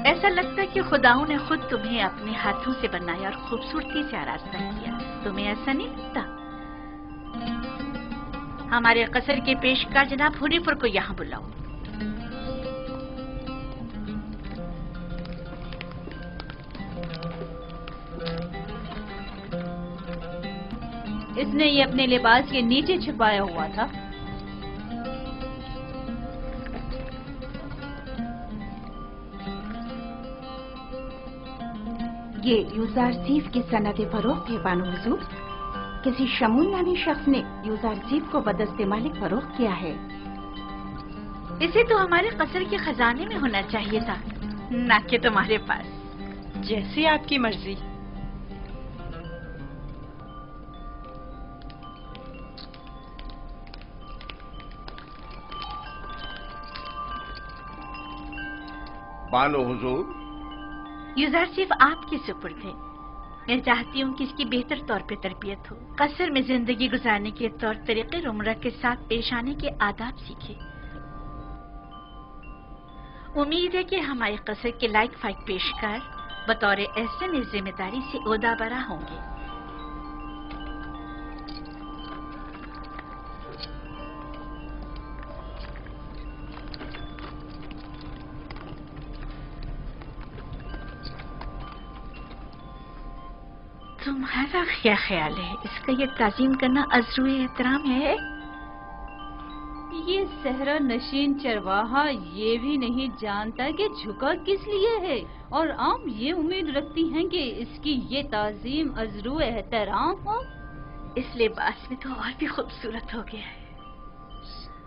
ایسا لگتا ہے کہ خداؤں نے خود تمہیں اپنے ہاتھوں سے بنایا اور خوبصورتی سے آراستہ کیا. تمہیں ایسا نہیں لگتا؟ ہمارے قصر کے پیشکار جناب ہنیفر کو یہاں بلاؤ. اس نے یہ اپنے لباس کے نیچے چھپایا ہوا تھا. یہ یوزارسیف کی صنعت فروخت ہے بانو حضور. کسی شمول نامی شخص نے یوزارسیف کو بدست مالک فروخت کیا ہے. اسے تو ہمارے قصر کے خزانے میں ہونا چاہیے تھا، نہ کہ تمہارے پاس. جیسی آپ کی مرضی. بانو حضور، یوزارسیف آپ کے سپرد ہے. میں چاہتی ہوں کہ اس کی بہتر طور پہ تربیت ہو، قصر میں زندگی گزارنے کے طور طریقے رومرہ کے ساتھ پیش آنے کے آداب سیکھے. امید ہے کہ ہمارے قصر کے لائق فائق پیشکار بطور احسن اس ذمہ داری سے عہدہ برا ہوں گے. تمہارا کیا خیال ہے؟ اس کا یہ تعظیم کرنا عذر احترام ہے؟ یہ صحرا نشین چرواہا یہ بھی نہیں جانتا کہ جھکا کس لیے ہے، اور عام یہ امید رکھتی ہیں کہ اس کی یہ تعظیم عذر احترام ہو. اس لباس میں تو اور بھی خوبصورت ہو گیا ہے.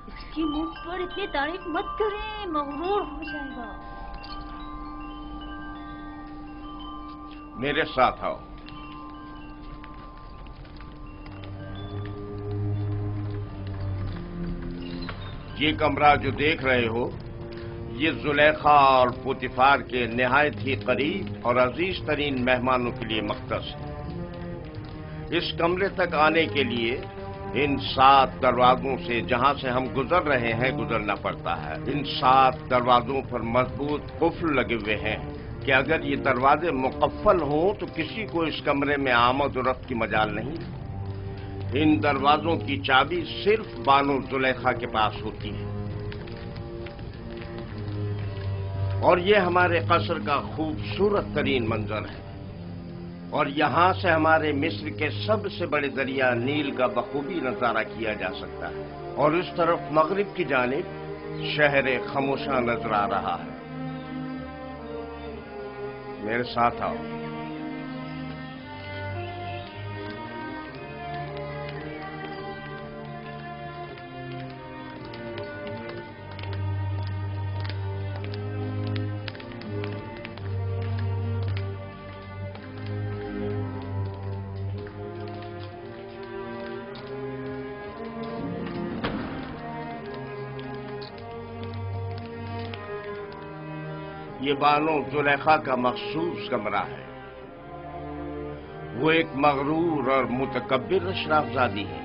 اس کی منہ پر اتنی تعریف مت کریں، مغرور ہو جائے گا. میرے ساتھ آؤ. یہ کمرہ جو دیکھ رہے ہو، یہ زلیخا اور پوتیفار کے نہایت ہی قریب اور عزیز ترین مہمانوں کے لیے مختص ہے. اس کمرے تک آنے کے لیے ان 7 دروازوں سے جہاں سے ہم گزر رہے ہیں گزرنا پڑتا ہے. ان 7 دروازوں پر مضبوط قفل لگے ہوئے ہیں کہ اگر یہ دروازے مقفل ہوں تو کسی کو اس کمرے میں آمد و رفت کی مجال نہیں. ان دروازوں کی چابی صرف بانو زلیخا کے پاس ہوتی ہے. اور یہ ہمارے قصر کا خوبصورت ترین منظر ہے، اور یہاں سے ہمارے مصر کے سب سے بڑے دریا نیل کا بخوبی نظارہ کیا جا سکتا ہے. اور اس طرف مغرب کی جانب شہر خموشاں نظر آ رہا ہے. میرے ساتھ آؤ. یہ بانو زلیخا کا مخصوص کمرہ ہے. وہ ایک مغرور اور متکبر اشرافزادی ہے.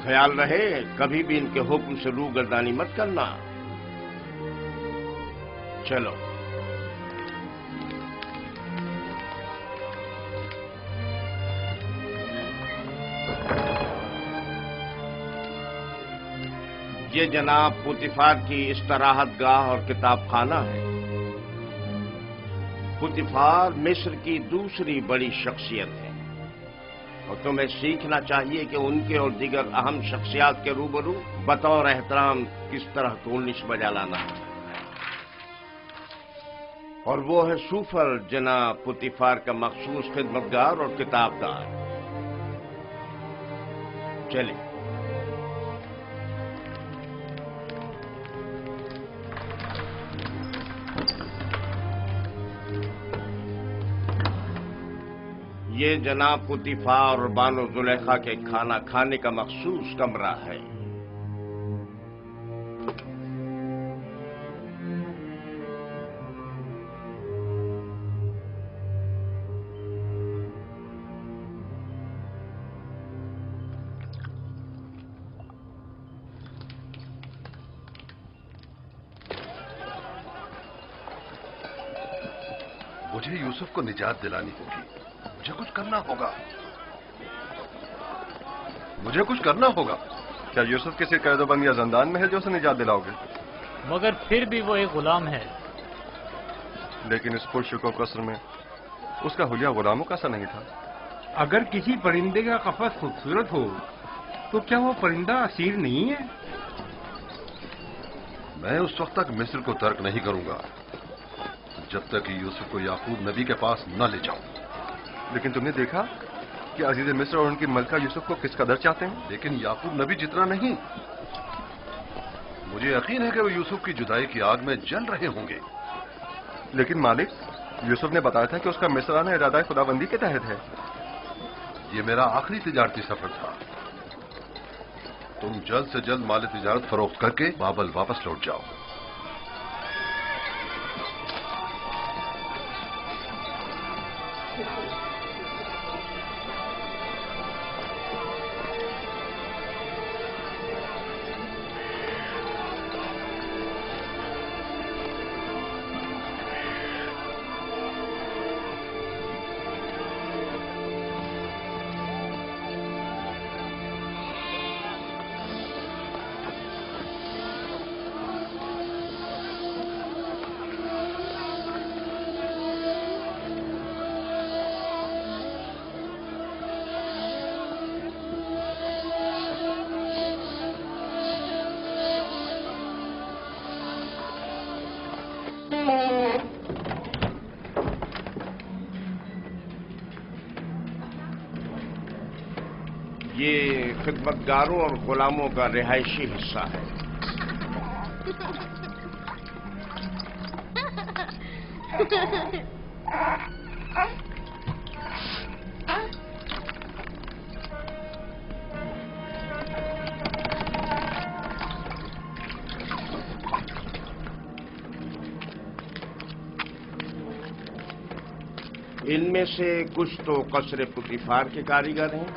خیال رہے کبھی بھی ان کے حکم سے روگردانی مت کرنا. چلو. یہ جناب پوتیفار کی استراحت گاہ اور کتاب خانہ ہے. پوتیفار مصر کی دوسری بڑی شخصیت ہے، اور تمہیں سیکھنا چاہیے کہ ان کے اور دیگر اہم شخصیات کے روبرو بطور احترام کس طرح کولنش بجا لانا ہے. اور وہ ہے سوفر جناب پوتیفار کا مخصوص خدمتگار اور کتابدار. چلیں. یہ جناب پوتیفار اور بانو زلیخا کے کھانا کھانے کا مخصوص کمرہ ہے. मुझे यूसुफ को निजात दिलानी होगी। मुझे कुछ करना होगा। मुझे कुछ करना होगा। क्या यूसुफ किसी कैदोबंद या जंदान में है जो उसे निजात दिलाओगे? मगर फिर भी वो एक गुलाम है। लेकिन इस पुरशुको कसर में उसका हुलिया गुलामों का सा नहीं था। अगर किसी परिंदे का कफस खूबसूरत हो तो क्या वो परिंदा असीर नहीं है? मैं उस वक्त तक मिस्र को तर्क नहीं करूंगा जब तक कि यूसुफ को याकूब नबी के पास न ले जाऊं। लेकिन तुमने देखा कि अजीज मिस्र और उनकी मलका यूसुफ को किस कदर चाहते हैं। लेकिन याकूब नबी जितना नहीं। मुझे यकीन है कि वो यूसुफ की जुदाई की आग में जल रहे होंगे। लेकिन मालिक, यूसुफ ने बताया था कि उसका मिस्र आना इरादा खुदाबंदी के तहत है। ये मेरा आखिरी तिजारती सफर था। तुम जल्द से जल्द माल तिजारत फरोख्त करके बाबल वापस लौट जाओ। ये खिदमतगारों और गुलामों का रिहायशी हिस्सा है। इनमें से कुछ तो कसर पुतिफार के कारीगर हैं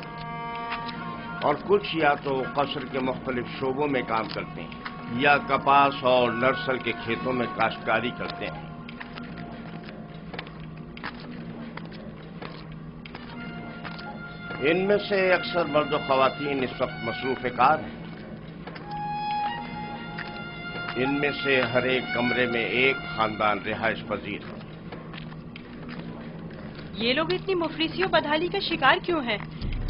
और कुछ या तो कसर के मुख्तलिफ शोबों में काम करते हैं या कपास और नर्सल के खेतों में काश्तकारी करते हैं। इनमें से अक्सर मर्द और ख्वातीन इस वक्त मसरूफ कार हैं। इनमें से हर एक कमरे में एक खानदान रिहाइश पजीर है। ये लोग इतनी मुफलिसी और बदहाली का शिकार क्यों हैं?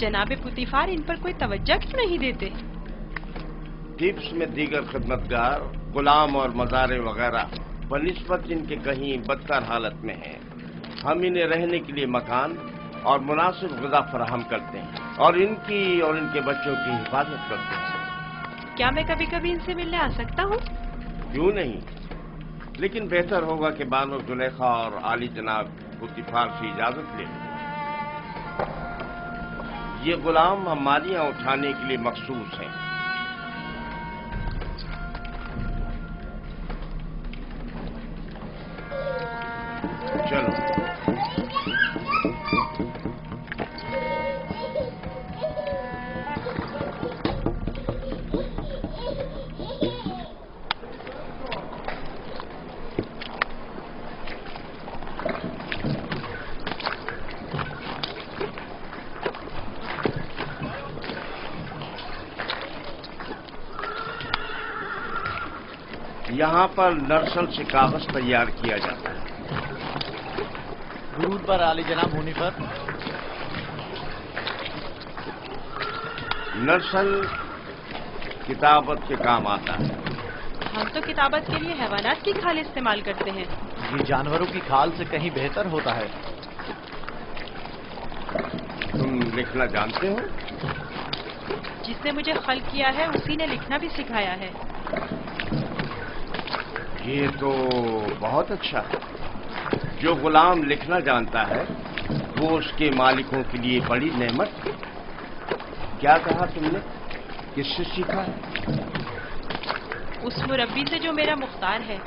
जनाबे पुतिफार इन पर कोई तवज्जो क्यों नहीं देते? टिप्स में दीगर खिदमतगार, गुलाम और मज़ारे वगैरह बनिस्बत इनके कहीं बदतर हालत में हैं। हम इन्हें रहने के लिए मकान और मुनासिब ग़िज़ा फराहम करते हैं और इनकी और इनके बच्चों की हिफाजत करते हैं। क्या मैं कभी कभी इनसे मिलने आ सकता हूँ? क्यों नहीं, लेकिन बेहतर होगा कि बानो जुलेखा और आली जनाब पुतिफार से इजाजत ले। ये गुलाम हमारियां उठाने के लिए मखसूस हैं। चलो। यहाँ पर नर्सल से कागज तैयार किया जाता है। दुरूद पर आली जनाब होने पर। नर्सल किताबत के काम आता है। हम तो किताबत के लिए हैवानात की खाल इस्तेमाल करते हैं। ये जानवरों की खाल से कहीं बेहतर होता है। तुम लिखना जानते हो? जिसने मुझे खल किया है उसी ने लिखना भी सिखाया है। ये तो बहुत अच्छा है। जो गुलाम लिखना जानता है वो उसके मालिकों के लिए बड़ी नेमत है। क्या कहा तुमने? किससे सीखा है? उस मुरब्बी से जो मेरा मुख्तार है।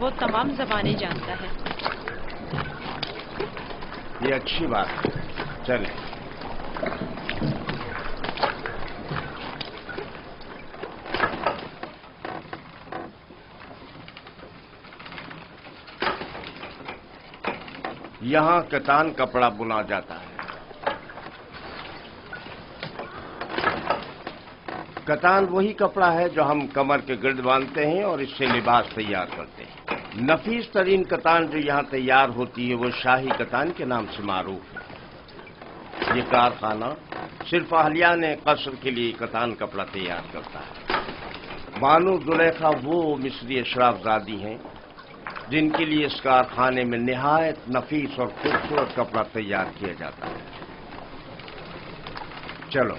वो तमाम ज़बानें जानता है। ये अच्छी बात है। चलें। यहाँ कतान कपड़ा बुना जाता है। कतान वही कपड़ा है जो हम कमर के गिर्द बांधते हैं और इससे लिबास तैयार करते हैं। नफीस तरीन कतान जो यहाँ तैयार होती है वो शाही कतान के नाम से मारूफ है। ये कारखाना सिर्फ अहलियान कसर के लिए कतान कपड़ा तैयार करता है। बानो जुलेखा वो मिस्री अशराफजादी हैं जिनके लिए इस कारखाने में निहायत नफीस और खूबसूरत कपड़ा तैयार किया जाता है। चलो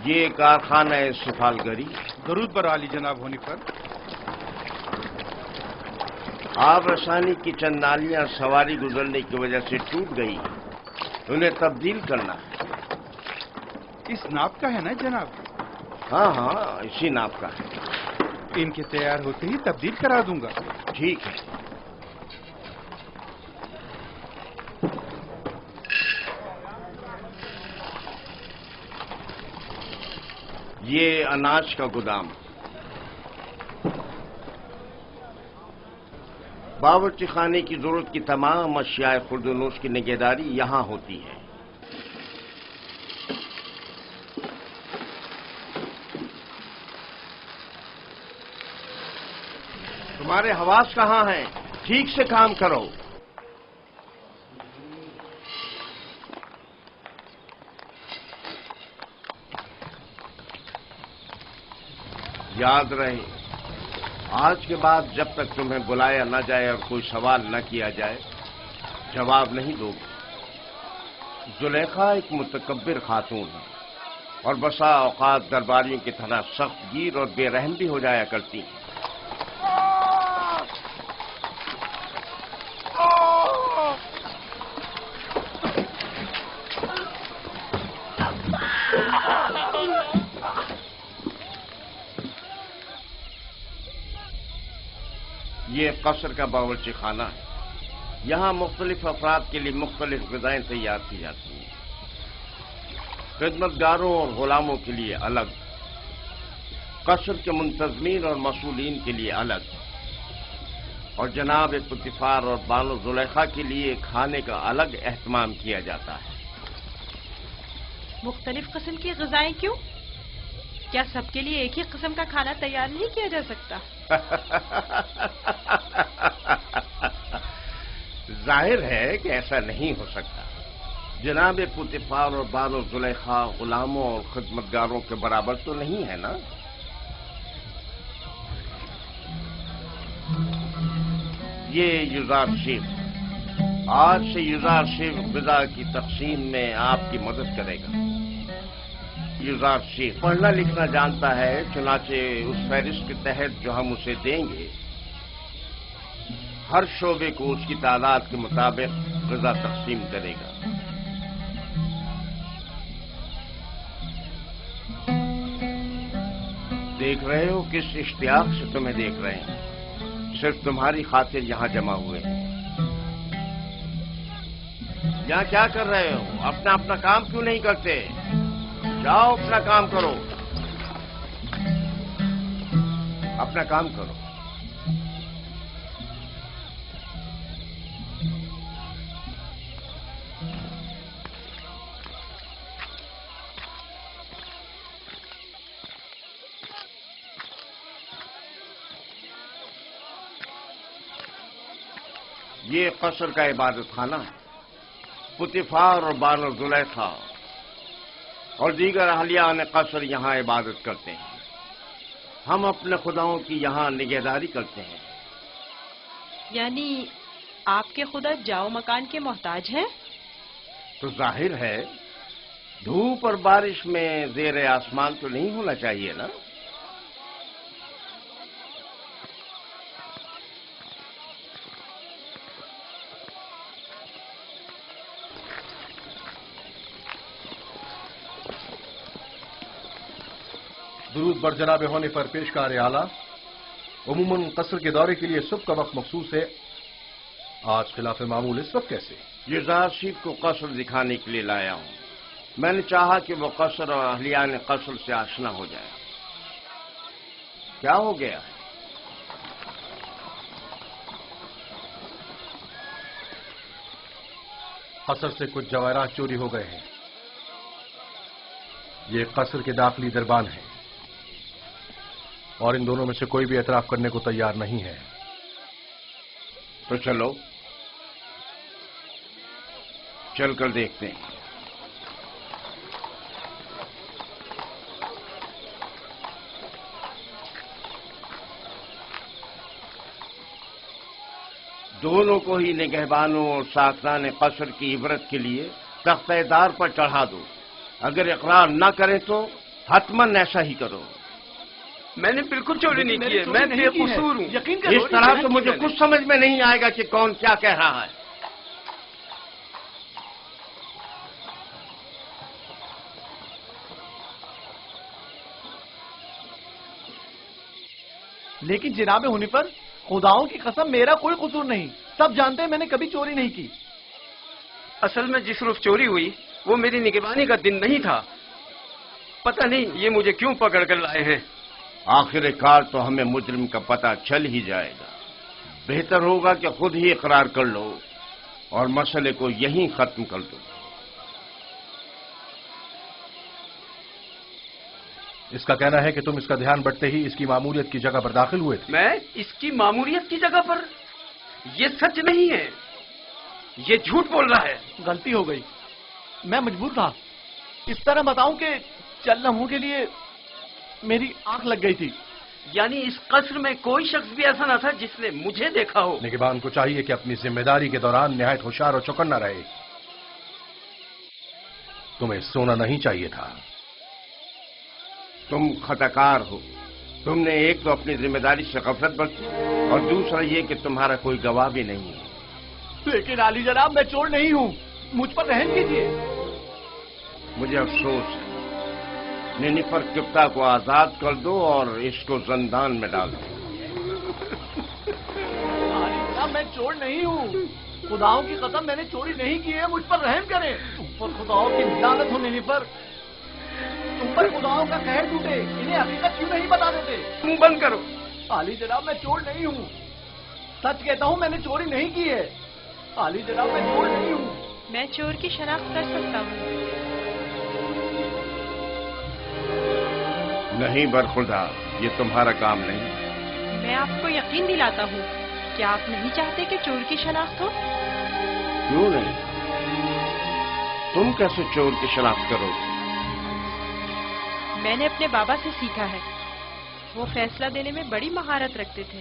ये कारखाना है सुफालगरी। दरूद बर आली जनाब होने पर। आब रसानी की चंद नालियां सवारी गुजरने की वजह से टूट गई, उन्हें तब्दील करना है। इस नाप का है ना जनाब? हाँ हाँ, इसी नाप का है। इनके तैयार होते ही तब्दील करा दूंगा। ठीक है। ये अनाज का गोदाम। बावर्ची खाने की जरूरत की तमाम अशियाए खुर्दनोश की निगहदारी यहां होती है। तुम्हारे हवास कहां हैं? ठीक से काम करो। याद रहे, आज के बाद जब तक तुम्हें बुलाया न जाए और कोई सवाल न किया जाए, जवाब नहीं दोगे। जुलेखा एक मुतकब्बिर खातून है और बसा औकात दरबारियों की तरह सख्त गिर और बेरहम भी हो जाया करती है। ये कसर का बावर्ची खाना है। यहाँ मुख्तलिफ अफराद के लिए मुख्तलिफ ग़िज़ाएं तैयार की जाती हैं। खिदमतगारों और गुलामों के लिए अलग, कसर के मुंतज़मीन और मसूलीन के लिए अलग, और जनाब पुतिफार और बानो जुलेखा के लिए खाने का अलग एहतमाम किया जाता है। मुख्तलिफ किस्म की ग़िज़ाएं क्यों? क्या सबके लिए एक ही किस्म का खाना तैयार नहीं किया जा सकता? जाहिर है कि ऐसा नहीं हो सकता। जनाब पुतिफार और बानो जुलेखा गुलामों और खिदमतगारों के बराबर तो नहीं है ना? ये युजार शेफ, आज से युजार शेफ ग़िज़ा की तक़सीम में आपकी मदद करेगा। युजार शेफ पढ़ना लिखना जानता है, चुनाचे उस फहरिस्त के तहत जो हम उसे देंगे, हर शोबे को उसकी तादाद के मुताबिक ग़िज़ा तक़सीम करेगा। देख रहे हो किस इश्तियाक से तुम्हें देख रहे हैं। सिर्फ तुम्हारी खातिर यहां जमा हुए हैं। यहां क्या कर रहे हो? अपना अपना काम क्यों नहीं करते? जाओ अपना काम करो, अपना काम करो। ये कसर का इबादत खाना है। पुतिफार और बानो जुलेखा और दीगर अहलियान कसर यहाँ इबादत करते हैं। हम अपने खुदाओं की यहाँ निगहदारी करते हैं। यानी आपके खुदा जाओ मकान के मोहताज हैं? तो जाहिर है धूप और बारिश में ज़ेर आसमान तो नहीं होना चाहिए ना? درود بر جناب ہونے پر پیشکار اعلیٰ، عموماً قصر کے دورے کے لیے صبح کا وقت مخصوص ہے، آج خلاف معمول اس وقت کیسے؟ یہ یوزرشیف کو قصر دکھانے کے لیے لایا ہوں۔ میں نے چاہا کہ وہ قصر اور اہلیان قصر سے آشنا ہو جائے۔ کیا ہو گیا؟ قصر سے کچھ جواہرات چوری ہو گئے ہیں۔ یہ قصر کے داخلی دربان ہیں اور ان دونوں میں سے کوئی بھی اعتراف کرنے کو تیار نہیں ہے۔ تو چلو چل کر دیکھتے ہیں۔ دونوں کو ہی نگہبانوں اور ساکنان قصر کی عبرت کے لیے تختہ دار پر چڑھا دو۔ اگر اقرار نہ کریں تو حتماً ایسا ہی کرو۔ میں نے بالکل چوری نہیں کی ہے، میں بے قصور ہوں۔ اس طرح تو مجھے کچھ سمجھ میں نہیں آئے گا کہ کون کیا کہہ رہا ہے۔ لیکن جناب ہنیفر، خداؤں کی قسم میرا کوئی قصور نہیں، سب جانتے ہیں میں نے کبھی چوری نہیں کی۔ اصل میں جس روز چوری ہوئی وہ میری نگہبانی کا دن نہیں تھا، پتہ نہیں یہ مجھے کیوں پکڑ کر لائے ہیں۔ آخر کار تو ہمیں مجرم کا پتہ چل ہی جائے گا۔ بہتر ہوگا کہ خود ہی اقرار کر لو اور مسئلے کو یہیں ختم کر دو۔ اس کا کہنا ہے کہ تم اس کا دھیان بٹتے ہی اس کی ماموریت کی جگہ پر داخل ہوئے تھے۔ میں اس کی ماموریت کی جگہ پر؟ یہ سچ نہیں ہے، یہ جھوٹ بول رہا ہے۔ غلطی ہو گئی، میں مجبور تھا۔ اس طرح بتاؤں کہ چند لمحوں کے لیے میری آنکھ لگ گئی تھی۔ یعنی اس قصر میں کوئی شخص بھی ایسا نہ تھا جس نے مجھے دیکھا ہو؟ نگہبان کو چاہیے کہ اپنی ذمہ داری کے دوران نہایت ہوشیار اور چوکنا رہے۔ تمہیں سونا نہیں چاہیے تھا۔ تم خطاکار ہو۔ تم نے ایک تو اپنی ذمہ داری سے غفلت برتی اور دوسرا یہ کہ تمہارا کوئی گواہ بھی نہیں ہے۔ لیکن عالی جناب میں چور نہیں ہوں، مجھ پر رحم کیجیے۔ مجھے افسوس ہے۔ نینیفر کپتا کو آزاد کر دو اور اس کو زندان میں ڈال دو۔ عالی جناب میں چور نہیں ہوں، خداؤں کی قسم میں نے چوری نہیں کی ہے، مجھ پر رحم کریں۔ تم پر خداؤں کی لعنت ہو نینیفر، تم پر خداؤں کا قہر ٹوٹے، انہیں حقیقت کیوں نہیں بتا دیتے؟ منہ بند کرو۔ عالی جناب میں چور نہیں ہوں، سچ کہتا ہوں میں نے چوری نہیں کی ہے۔ عالی جناب میں چور نہیں ہوں۔ میں چور کی شناخت کر سکتا ہوں۔ نہیں برخدا، یہ تمہارا کام نہیں۔ میں آپ کو یقین دلاتا ہوں، کیا آپ نہیں چاہتے کہ چور کی شناخت ہو؟ کیوں نہیں؟ تم کیسے چور کی شناخت کرو گے؟ میں نے اپنے بابا سے سیکھا ہے، وہ فیصلہ دینے میں بڑی مہارت رکھتے تھے۔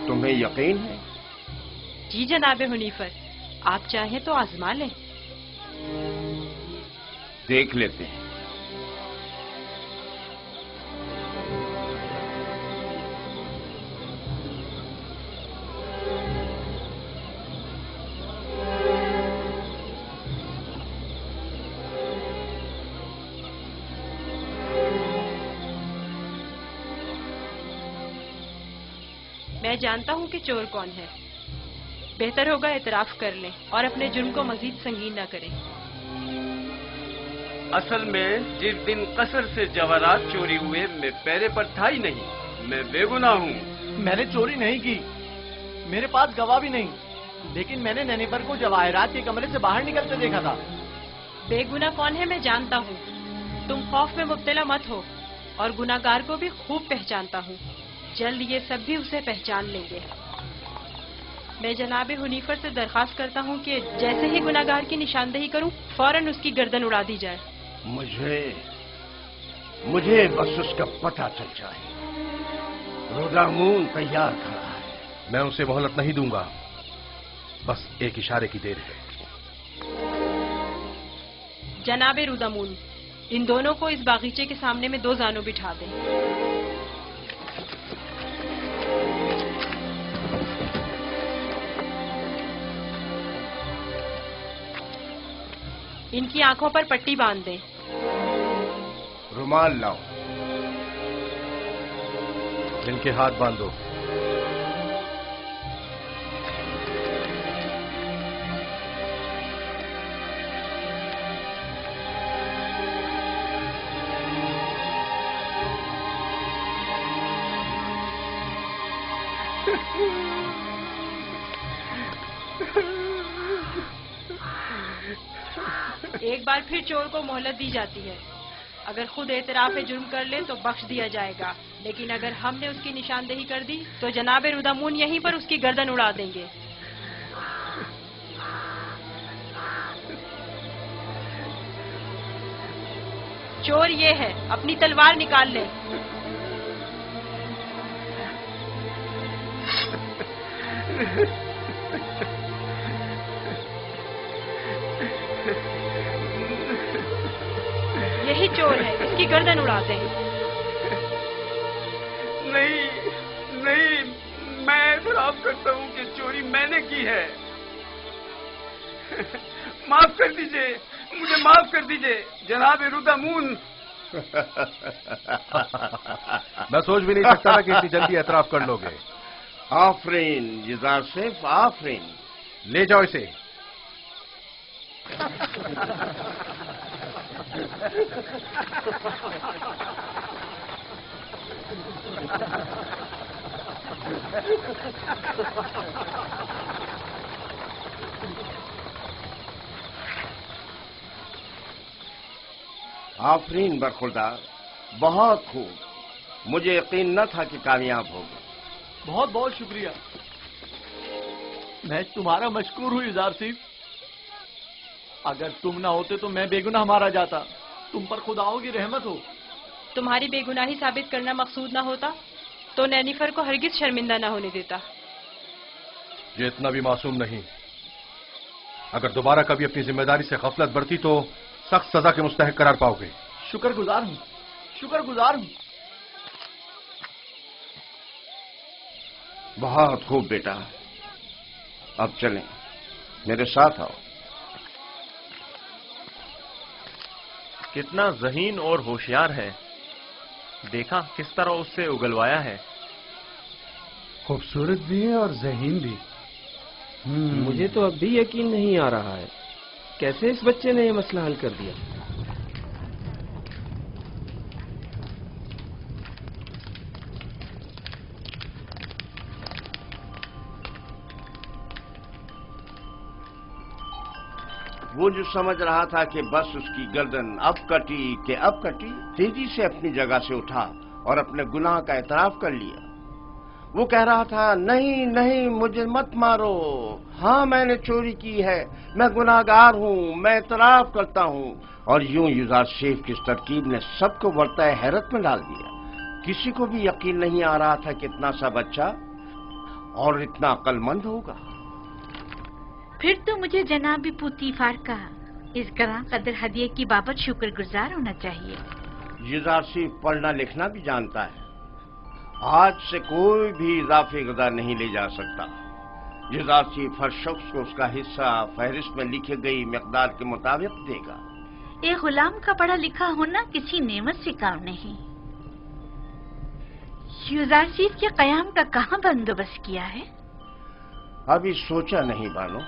تمہیں یقین ہے؟ جی جناب حنیفر، آپ چاہیں تو آزما لیں۔ دیکھ لیتے ہیں۔ میں جانتا ہوں کہ چور کون ہے۔ بہتر ہوگا اعتراف کر لیں اور اپنے جرم کو مزید سنگین نہ کریں۔ اصل میں جس دن قصر سے جواہرات چوری ہوئے میں پہرے پر تھا ہی نہیں، میں بے گناہ ہوں۔ میں نے چوری نہیں کی، میرے پاس گواہ بھی نہیں، لیکن میں نے نینیفر کو جواہرات کے کمرے سے باہر نکلتے دیکھا تھا۔ بے گناہ کون ہے میں جانتا ہوں، تم خوف میں مبتلا مت ہو، اور گناہگار کو بھی خوب پہچانتا ہوں۔ جلد یہ سب بھی اسے پہچان لیں گے۔ میں جناب حنیفر سے درخواست کرتا ہوں کہ جیسے ہی گناہگار کی نشاندہی کروں فوراً اس کی گردن اڑا دی جائے۔ مجھے بس اس کا پتہ چل جائے۔ رودامون تیار کھڑا ہے۔ میں اسے مہلت نہیں دوں گا، بس ایک اشارے کی دیر ہے۔ جناب رودامون، ان دونوں کو اس باغیچے کے سامنے میں 2 زانوں بٹھا دیں۔ इनकी आंखों पर पट्टी बांध दें। रुमाल लाओ। इनके हाथ बांधो। एक बार फिर चोर को मोहलत दी जाती है। अगर खुद एतराफ जुर्म कर ले तो बख्श दिया जाएगा, लेकिन अगर हमने उसकी निशानदेही कर दी तो जनाब रुदामून यहीं पर उसकी गर्दन उड़ा देंगे। चोर ये है, अपनी तलवार निकाल ले। यही चोर है, इसकी गर्दन उड़ाते हैं। नहीं नहीं, मैं एतराफ करता हूँ कि चोरी मैंने की है। माफ कर दीजिए, मुझे माफ कर दीजिए जनाब रुदामून। मैं सोच भी नहीं सकता था कि इतनी जल्दी एतराफ कर लोगे। आफरीन युज़ारसिफ, आफरीन। ले जाओ इसे। आफरीन बरखुरदार, बहुत खूब। मुझे यकीन न था कि कामयाब होगे। बहुत बहुत शुक्रिया। मैं तुम्हारा मशकूर हूँ युज़ारसिफ। अगर तुम ना होते तो मैं बेगुनाह मारा जाता। तुम पर खुदाओं की रहमत हो। तुम्हारी बेगुनाही साबित करना मकसूद ना होता तो नैनिफर को हरगिज शर्मिंदा ना होने देता। ये इतना भी मासूम नहीं। अगर दोबारा कभी अपनी जिम्मेदारी से गफलत बरती तो सख्त सजा के मुस्तहिक करार पाओगे। शुक्रगुजार हूँ, शुक्रगुजार हूँ। बहुत खूब बेटा, अब चलें, मेरे साथ आओ। कितना ज़हीन और होशियार है। देखा किस तरह उससे उगलवाया है। खूबसूरत भी है और ज़हीन भी। मुझे तो अब भी यकीन नहीं आ रहा है कैसे इस बच्चे ने ये मसला हल कर दिया। वो जो समझ रहा था कि बस उसकी गर्दन अब कटी कि अब कटी, तेजी से अपनी जगह से उठा और अपने गुनाह का एतराफ कर लिया। वो कह रहा था, नहीं नहीं, मुझे मत मारो। हाँ, मैंने चोरी की है, मैं गुनाहगार हूँ, मैं एतराफ करता हूँ। और यूं युज़ारसिफ की इस तरकीब ने सबको वर्ताए हैरत में डाल दिया। किसी को भी यकीन नहीं आ रहा था कि इतना सा बच्चा और इतना अक्लमंद होगा। फिर तो मुझे जनाब पुतीफार का इस गरां कदर हदिये की बाबत शुक्रगुजार होना चाहिए। युज़ारसिफ पढ़ना लिखना भी जानता है। आज से कोई भी इजाफी गदा नहीं ले जा सकता। युज़ारसिफ हर शख्स को उसका हिस्सा फहरिस्त में लिखी गई मिकदार के मुताबिक देगा। एक गुलाम का पढ़ा लिखा होना किसी नेमत से काम नहीं। युज़ारसिफ के कयाम का कहाँ बंदोबस्त किया है? अभी सोचा नहीं बानो।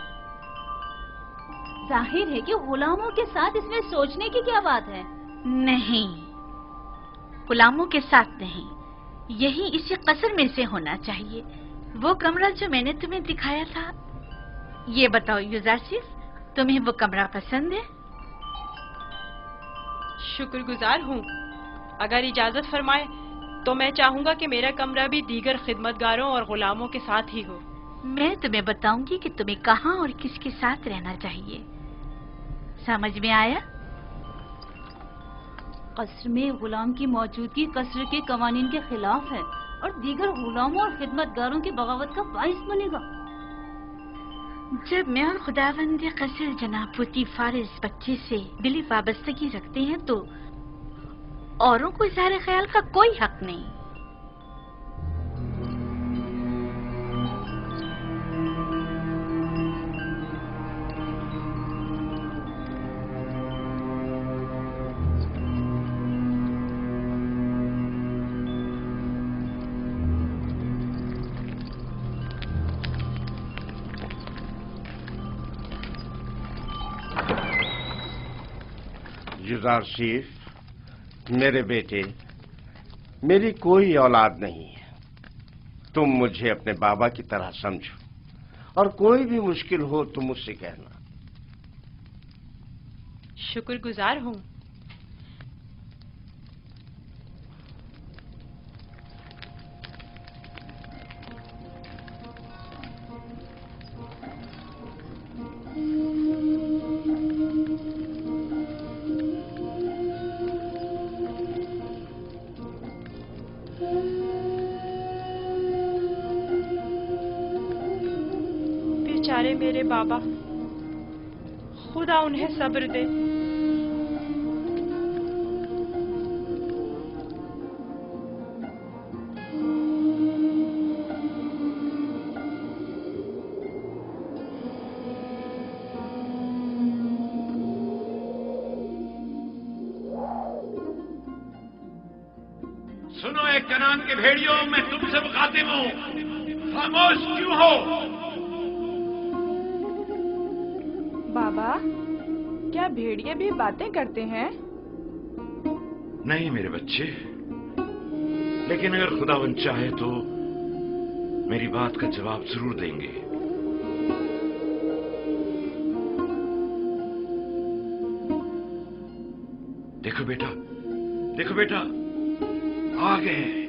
जाहिर है कि गुलामों के साथ इसमें सोचने की क्या बात है। नहीं, गुलामों के साथ नहीं, यही इसी कसर में से होना चाहिए। वो कमरा जो मैंने तुम्हें दिखाया था। ये बताओ युज़ारसिफ, तुम्हें वो कमरा पसंद है? शुक्रगुजार हूँ। अगर इजाजत फरमाए तो मैं चाहूंगा कि मेरा कमरा भी दीगर खिदमतगारों और गुलामों के साथ ही हो। मैं तुम्हें बताऊंगी कि तुम्हें कहाँ और किसके साथ रहना चाहिए। समझ में आया? कसर में गुलाम की मौजूदगी कसर के कवानीन के खिलाफ है और दीगर गुलामों और खिदमतगारों की बगावत का बाइस बनेगा। जब मैं और खुदावंद कसर जनाब पुतीफार इस बच्चे से दिली वाबस्तगी रखते हैं तो औरों को इज़हार ख्याल का कोई हक नहीं। युजारशीफ, मेरे बेटे, मेरी कोई औलाद नहीं है। तुम मुझे अपने बाबा की तरह समझो और कोई भी मुश्किल हो तो मुझसे कहना। शुक्रगुजार हूँ। बेचारे मेरे बाबा, खुदा उन्हें सब्र दे। सुनो एक कनान के भेड़ियों, मैं तुमसे मुखातिब हूं, खामोश क्यों हो? बाबा, क्या भेड़िए भी बातें करते हैं? नहीं मेरे बच्चे, लेकिन अगर खुदावंद चाहे तो मेरी बात का जवाब जरूर देंगे। देखो बेटा, देखो बेटा, आ गए।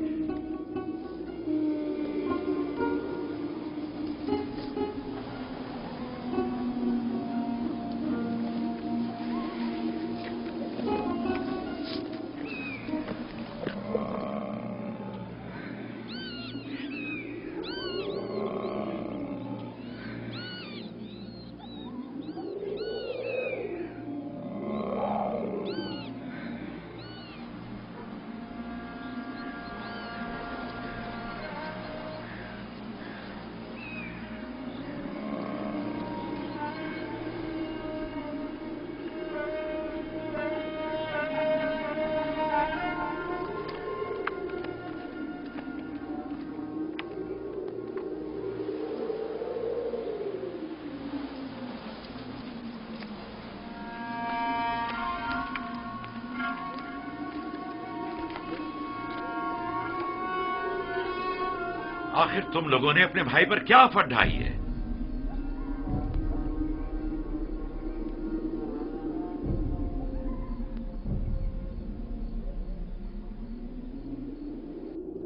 आखिर तुम लोगों ने अपने भाई पर क्या आफत ढाई है?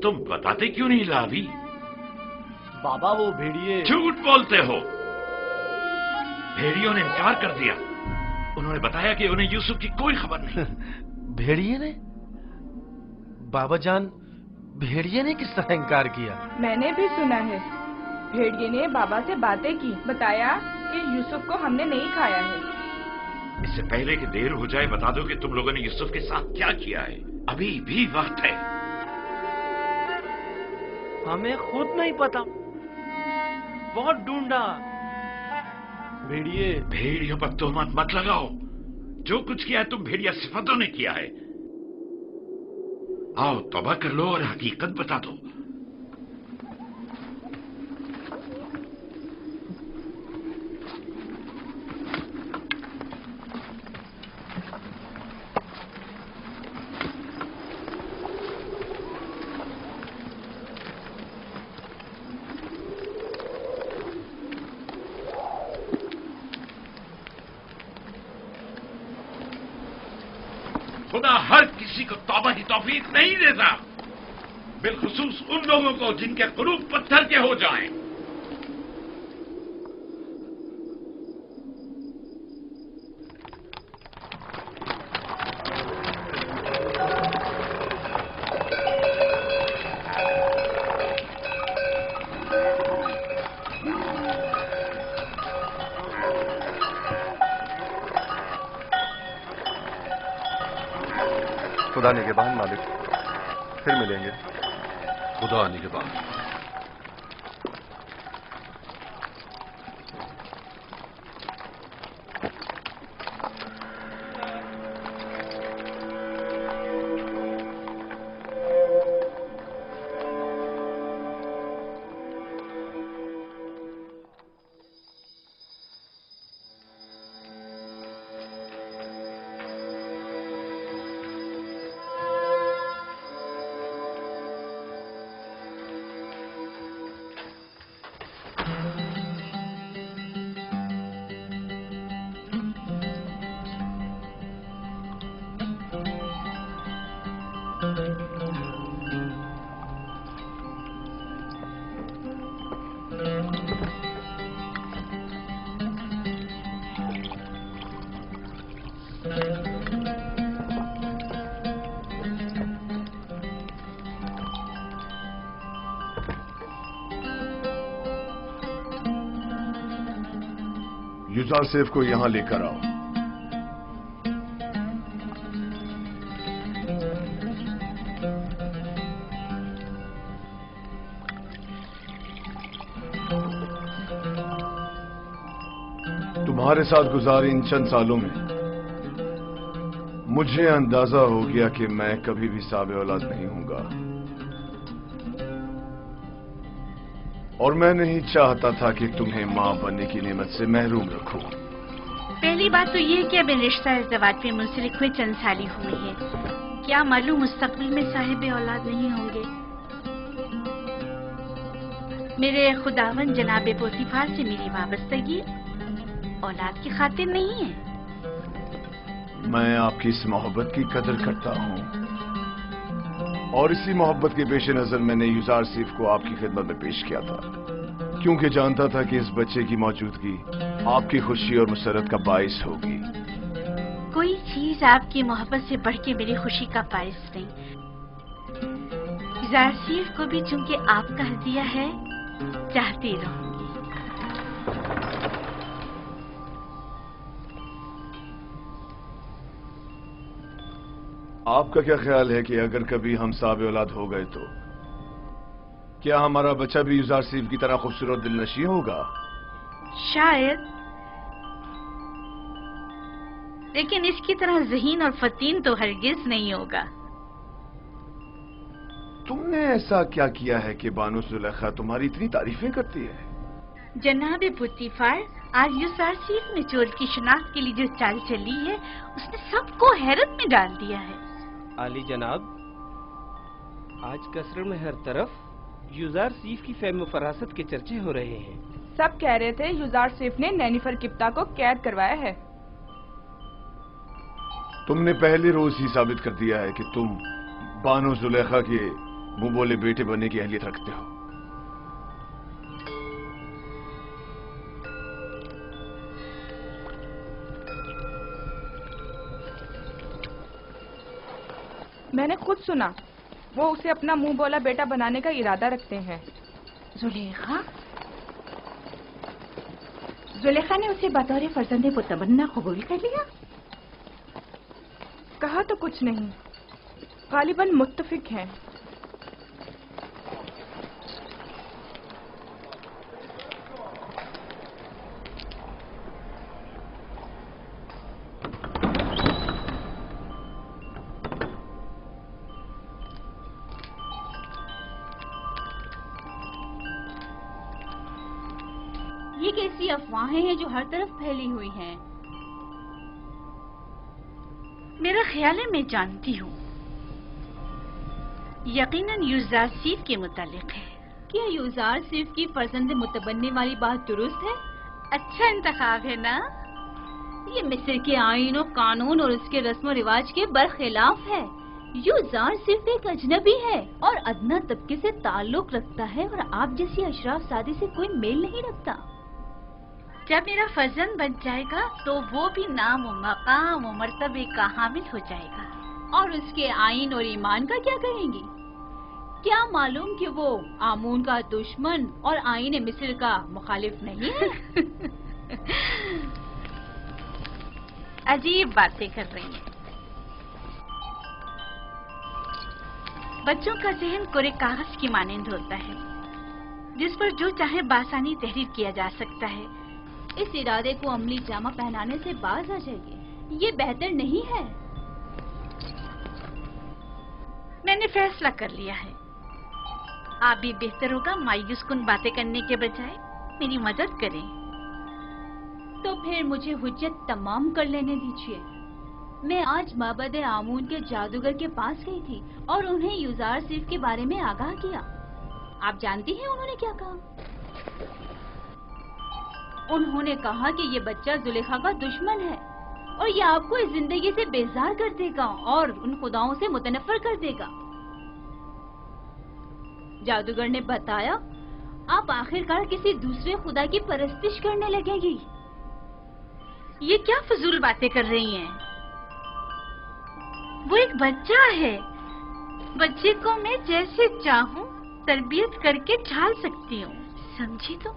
तुम बताते क्यों नहीं लावी? बाबा वो भेड़िए। झूठ बोलते हो। भेड़ियों ने इनकार कर दिया। उन्होंने बताया कि उन्हें यूसुफ की कोई खबर नहीं। भेड़िए ने? बाबा जान, भेड़िए ने किस तरह इनकार किया? मैंने भी सुना है। भेड़िए ने बाबा से बातें की, बताया कि यूसुफ को हमने नहीं खाया है। इससे पहले कि देर हो जाए बता दो कि तुम लोगों ने यूसुफ के साथ क्या किया है। अभी भी वक्त है। हमें खुद नहीं पता, बहुत ढूंढा। भेड़िए। भेड़ियों पर तोहमत मत लगाओ। जो कुछ किया है तुम भेड़िया सिफतों ने किया है। आओ तौबा कर लो और हकीकत बता दो। खुदा हर किसी को तौबा की तौफीक नहीं देता, बिलखुसूस उन लोगों को जिनके कुलूब पत्थर के हो जाएं। खुदा निगहबान मालिक, फिर मिलेंगे। खुदा निगहबान। युजारसेफ को यहां लेकर आओ। तुम्हारे साथ गुजारे इन चंद सालों में मुझे अंदाजा हो गया कि मैं कभी भी साबे औलाद नहीं हूंगा, और मैं नहीं चाहता था कि तुम्हें मां बनने की नेमत से महरूम रखूं। पहली बात तो ये कि अब रिश्ता इज़्ज़वाज पे मुंसलिक हुए चंद साल ही हुई है। क्या मालूम मुस्तकबिल में साहिब औलाद नहीं होंगे। मेरे खुदावन जनाब पोतीफार से मेरी वाबस्तगी औलाद की खातिर नहीं है। मैं आपकी इस मोहब्बत की कदर करता हूं, और इसी मोहब्बत के पेश नजर मैंने युजारसेफ को आपकी खिदमत में पेश किया था, क्योंकि जानता था कि इस बच्चे की मौजूदगी आपकी खुशी और मुसरत का बाइस होगी। कोई चीज आपकी मोहब्बत से बढ़ के मेरी खुशी का बाइस नहीं। युजारसेफ को भी चूंकि आपका हदिया है, चाहती रहूंगी। आपका क्या ख्याल है कि अगर कभी हम साबे औलाद हो गए तो क्या हमारा बच्चा भी युजारसेफ की तरह खूबसूरत दिलनशी होगा? शायद, लेकिन इसकी तरह ज़हीन और फतीन तो हरगिज नहीं होगा। तुमने ऐसा क्या किया है कि बानो जुलेखा तुम्हारी इतनी तारीफें करती है? जनाब पोतीफार, आज युजारसेफ ने चोर की शिनाख्त के लिए जो चाल चली है, उसने सबको हैरत में डाल दिया है। आली जनाब, आज कसर में हर तरफ युजारसेफ की फेम फरासत के चर्चे हो रहे हैं। सब कह रहे थे युजारसेफ ने नैनीफर किप्ता को कैद करवाया है। तुमने पहले रोज ही साबित कर दिया है कि तुम बानो जुलेखा के मुंह बोले बेटे बनने की अहलियत रखते हो। मैंने खुद सुना वो उसे अपना मुंह बोला बेटा बनाने का इरादा रखते हैं। जुलेखा ने उसे बतौर फर्जंदे मुतमन्ना कबूल कर लिया? कहा तो कुछ नहीं, गालिबन मुत्तफिक हैं। ये कैसी अफवाहें हैं जो हर तरफ फैली हुई हैं? मेरा ख्याल है मैं जानती हूँ, यकीनन युजारसेफ के मुतालिक है। क्या युजारसेफ की फर्जंद मुतबन्ने वाली बात दुरुस्त है? अच्छा इंतखाब है ना? ये मिस्र के आईन और कानून और उसके रस्म रिवाज के बरखिलाफ है। युजारसेफ एक अजनबी है और अदना तबके से ताल्लुक रखता है, और आप जैसी अशराफ सादी से कोई मेल नहीं रखता। जब मेरा फर्जंद बन जाएगा तो वो भी नाम व मकाम व मर्तबे का हामिल हो जाएगा। और उसके आईन और ईमान का क्या कहेंगी? क्या मालूम कि वो आमून का दुश्मन और आईन मिस्र का मुखालिफ नहीं है? अजीब बातें कर रही हैं। बच्चों का जहन कोरे कागज की मानंद होता है, जिस पर जो चाहे बासानी तहरीर किया जा सकता है। इस इरादे को अमली जामा पहनाने से बाज आ जाइए, ये बेहतर नहीं है। मैंने फैसला कर लिया है। आप भी बेहतर होगा मायूस कुन बातें करने के बजाय मेरी मदद करें। तो फिर मुझे हुज्जत तमाम कर लेने दीजिए। मैं आज माबद आमून के जादूगर के पास गई थी और उन्हें युजारसेफ के बारे में आगाह किया। आप जानती हैं उन्होंने क्या कहा? उन्होंने कहा कि ये बच्चा जुलेखा का दुश्मन है और ये आपको इस जिंदगी से बेजार कर देगा और उन खुदाओं से मुतनफर कर देगा। जादूगर ने बताया, आप आखिरकार किसी दूसरे खुदा की परस्तिश करने लगेंगी। ये क्या फजूल बातें कर रही हैं? वो एक बच्चा है। बच्चे को मैं जैसे चाहूं तरबियत करके ढाल सकती हूँ, समझी? तो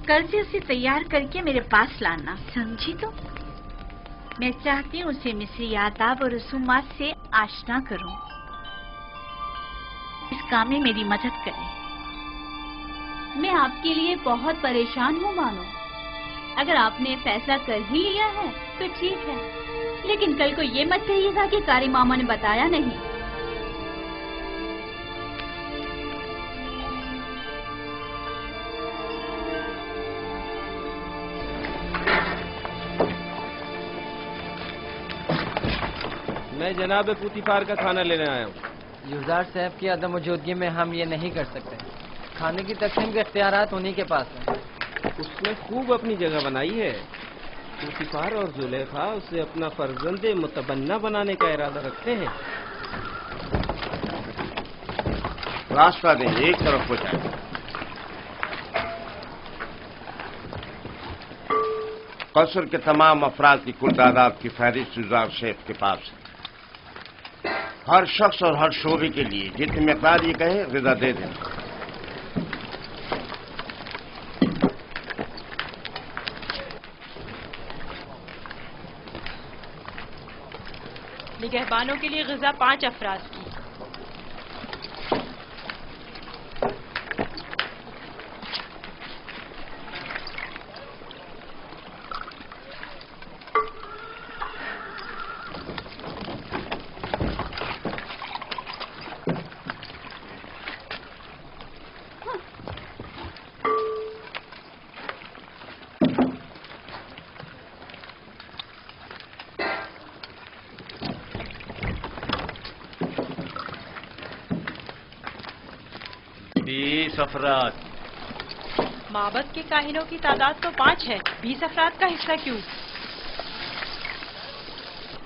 कल से उसे तैयार करके मेरे पास लाना, समझी? तो मैं चाहती हूँ उसे मिस्री आदाब और रसूमात से आशना करूँ। इस काम में मेरी मदद करे। मैं आपके लिए बहुत परेशान हूँ मानो। अगर आपने फैसला कर ही लिया है तो ठीक है, लेकिन कल को ये मत कहिएगा कि कारी मामा ने बताया नहीं। मैं जनाब पुतिफार का खाना लेने आया हूँ। यूजार साहब की अदम मौजूदगी में हम ये नहीं कर सकते। खाने की तकसीम के इख्तियारात उन्हीं के पास हैं। उसने खूब अपनी जगह बनाई है। पुतिफार और जुलेखा उसे अपना फर्जंदे मुतबन्ना बनाने का इरादा रखते हैं। रास्ता दें, एक तरफ हो जाए। कसर के तमाम अफराद की कुल तादाद की फहरिस्त यूजार शेफ के पास है। हर शख्स और हर शोबे के लिए जितनी मिकदार ये कहे ग़िज़ा दे दें। निगहबानों के लिए ग़िज़ा 5 अफराद की। अफराद। माबद के काहिनों की तादाद तो 5 है, 20 अफराद का हिस्सा क्यों?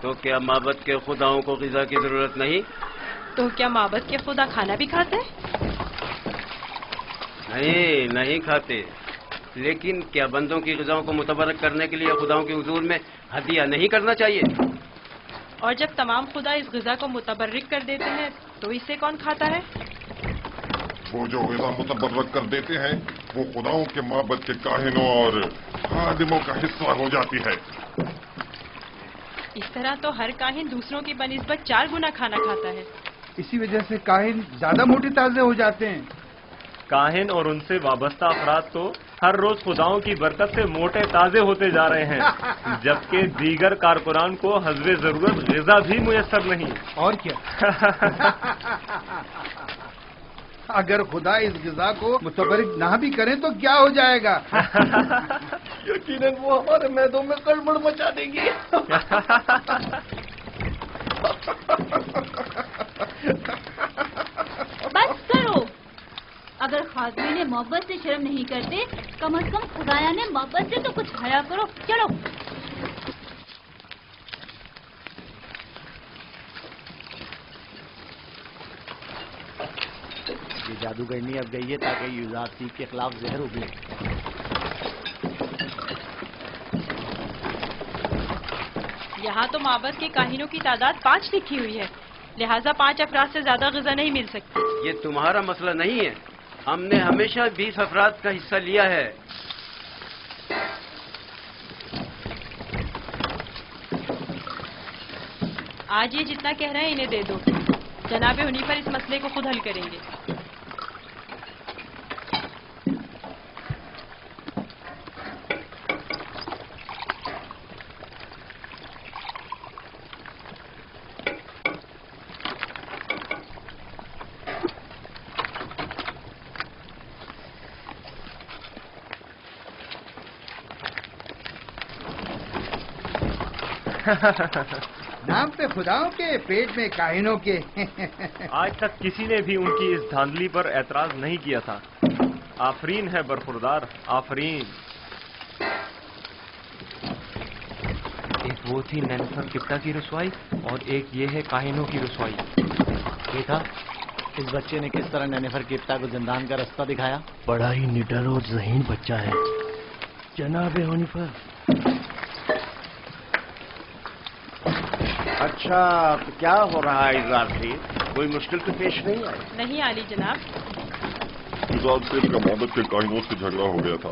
तो क्या माबद के खुदाओं को ग़िज़ा की जरूरत नहीं? तो क्या माबद के खुदा खाना भी खाते? नहीं, नहीं खाते। लेकिन क्या बंदों की ग़िज़ाओं को मुतबरक करने के लिए खुदाओं के हुजूर में हदिया नहीं करना चाहिए? और जब तमाम खुदा इस ग़िज़ा को मुतबर्रिक कर देते हैं तो इसे कौन खाता है? वो जो ग़िज़ा मुतबर्रक कर देते हैं वो खुदाओं के माबद के काहिनों और खादिमों का हिस्सा हो जाती है। इस तरह तो हर काहिन दूसरों की बनिस्बत 4 गुना खाना खाता है। इसी वजह से काहिन ज्यादा मोटे ताजे हो जाते हैं। काहिन और उनसे वाबस्ता अफराद तो हर रोज खुदाओं की बरकत से मोटे ताजे होते जा रहे हैं, जबकि दीगर कारकुनान को हस्बे जरूरत ग़िज़ा भी मुयस्सर नहीं। और क्या? अगर खुदा इस ग़िज़ा को मुतबर्रिक ना भी करें तो क्या हो जाएगा? यकीनन वो हमारे मैदों में गड़बड़ मचा देंगी। बस करो। अगर खादमी ने मोहब्बत से शर्म नहीं करते, कम से कम खुदाया ने मोहब्बत से तो कुछ हया करो। चलो। ये जादूगरनी अब गई है ताकि यूज़ार सीफ के खिलाफ जहर उगले। यहाँ तो माबद के काहिनों की तादाद 5 लिखी हुई है, लिहाजा 5 अफराद से ज्यादा ग़िज़ा नहीं मिल सकती। ये तुम्हारा मसला नहीं है। हमने हमेशा 20 अफराद का हिस्सा लिया है। आज ये जितना कह रहे हैं इन्हें दे दो। जनाबे हुनीफर इस मसले को खुद हल करेंगे। नाम पे खुदाओं के, पेट में काहिनों के। आज तक किसी ने भी उनकी इस धांधली पर एतराज नहीं किया था। आफरीन है बरखुरदार, आफरीन। एक वो थी नेनफर किप्ता की रसवाई और एक ये है काहिनों की रसवाई। देखा इस बच्चे ने किस तरह नेनेफर किप्ता को जिंदान का रास्ता दिखाया। बड़ा ही निडर और ज़हीन बच्चा है जनाबे हुनीफर। अच्छा, तो क्या हो रहा है यूज़ार सीफ? कोई मुश्किल तो पेश नहीं आई? नहीं आली जनाब। यूज़ार सीफ का माबद के काहिनों से झगड़ा हो गया था।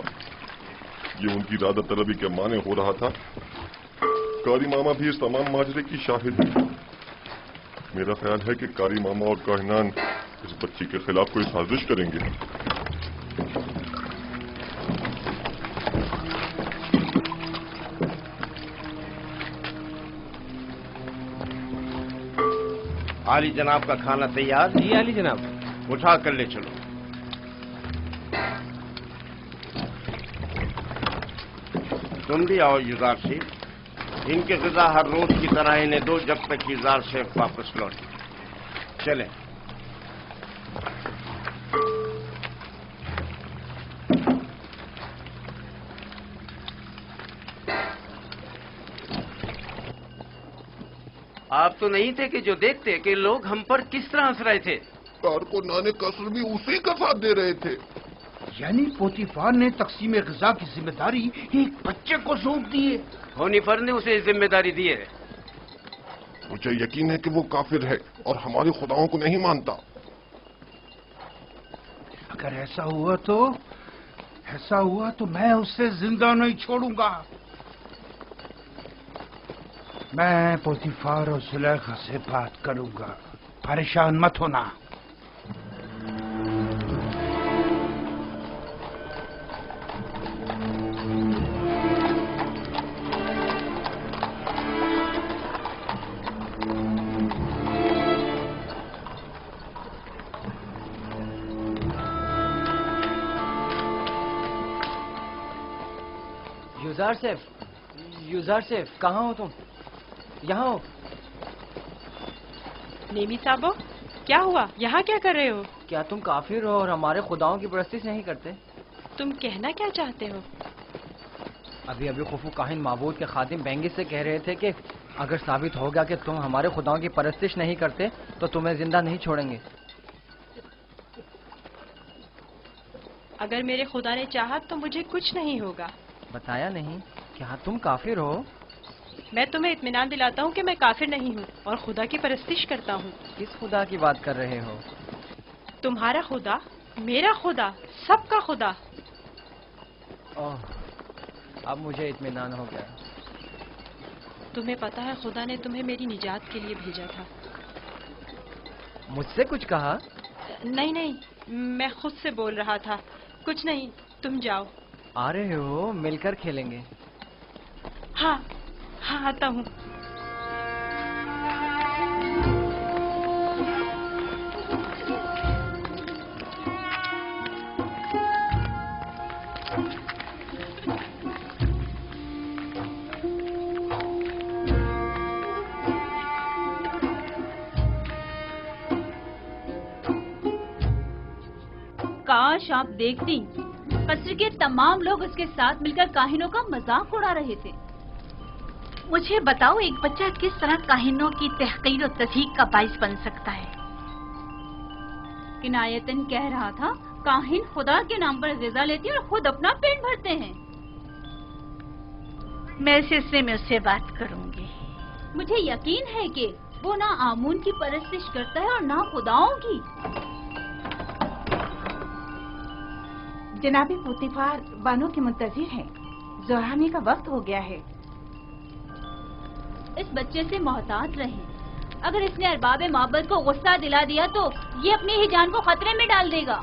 ये उनकी इरादा तलबी के माने हो रहा था। कारी मामा भी इस तमाम माजरे की शाहिद है। मेरा ख्याल है कि कारी मामा और काहिनान इस बच्ची के खिलाफ कोई साजिश करेंगे। आली जनाब का खाना तैयार? जी आली जनाब। उठा कर ले चलो। तुम भी आओ युजार शेख। इनके ग़िज़ा हर रोज की तरह इन्हें दो जब तक युजार शेख वापस लौटे। चलें। आप तो नहीं थे कि जो देखते कि लोग हम पर किस तरह हंस रहे थे। कारकुनाने कसर भी उसी का साथ दे रहे थे। यानी पोतीफार ने तकसीम ग़िज़ा की जिम्मेदारी एक बच्चे को सौंप दी है। होनीफर ने उसे जिम्मेदारी दी है। मुझे यकीन है कि वो काफिर है और हमारे खुदाओं को नहीं मानता। अगर ऐसा हुआ तो मैं उसे जिंदा नहीं छोड़ूंगा। मैं पोतीफार और जुलेखा से बात करूंगा, परेशान मत होना। युजार सेफ, कहाँ हो तुम? यहाँ हो। नेमी साहबो, क्या हुआ? यहाँ क्या कर रहे हो? क्या तुम काफिर हो और हमारे खुदाओं की परस्तिश नहीं करते? तुम कहना क्या चाहते हो? अभी खुफू काहिन माबूद के खादिम बेंगिस से कह रहे थे कि अगर साबित हो गया कि तुम हमारे खुदाओं की परस्तिश नहीं करते तो तुम्हें जिंदा नहीं छोड़ेंगे। अगर मेरे खुदा ने चाहा तो मुझे कुछ नहीं होगा। बताया नहीं? क्या तुम काफिर हो? मैं तुम्हें इत्मीनान दिलाता हूँ कि मैं काफिर नहीं हूँ और खुदा की परस्तिश करता हूँ। किस खुदा की बात कर रहे हो? तुम्हारा खुदा, मेरा खुदा, सबका खुदा। ओह, अब मुझे इत्मीनान हो गया। तुम्हें पता है खुदा ने तुम्हें मेरी निजात के लिए भेजा था। मुझसे कुछ कहा? नहीं, मैं खुद से बोल रहा था। कुछ नहीं, तुम जाओ। आ रहे हो? मिलकर खेलेंगे। हाँ, आता हूँ। काश आप देखती, कस्र के तमाम लोग उसके साथ मिलकर काहिनों का मजाक उड़ा रहे थे। मुझे बताओ, एक बच्चा किस तरह काहिनों की तहकीर और तज़हीक का बाइस बन सकता है? किनायतन कह रहा था, काहिन खुदा के नाम पर ग़िज़ा लेते और खुद अपना पेट भरते हैं। मैं इस सिलसिले में उससे बात करूंगी। मुझे यकीन है कि वो ना आमून की परस्तिश करता है और ना खुदाओं की। जनाबे पोतीफार बानो के मुंतजिर हैं। ज़ोहराने का वक्त हो गया है। इस बच्चे से मोहतात रहें। अगर इसने अरबाब माबद को गुस्सा दिला दिया तो ये अपनी ही जान को खतरे में डाल देगा।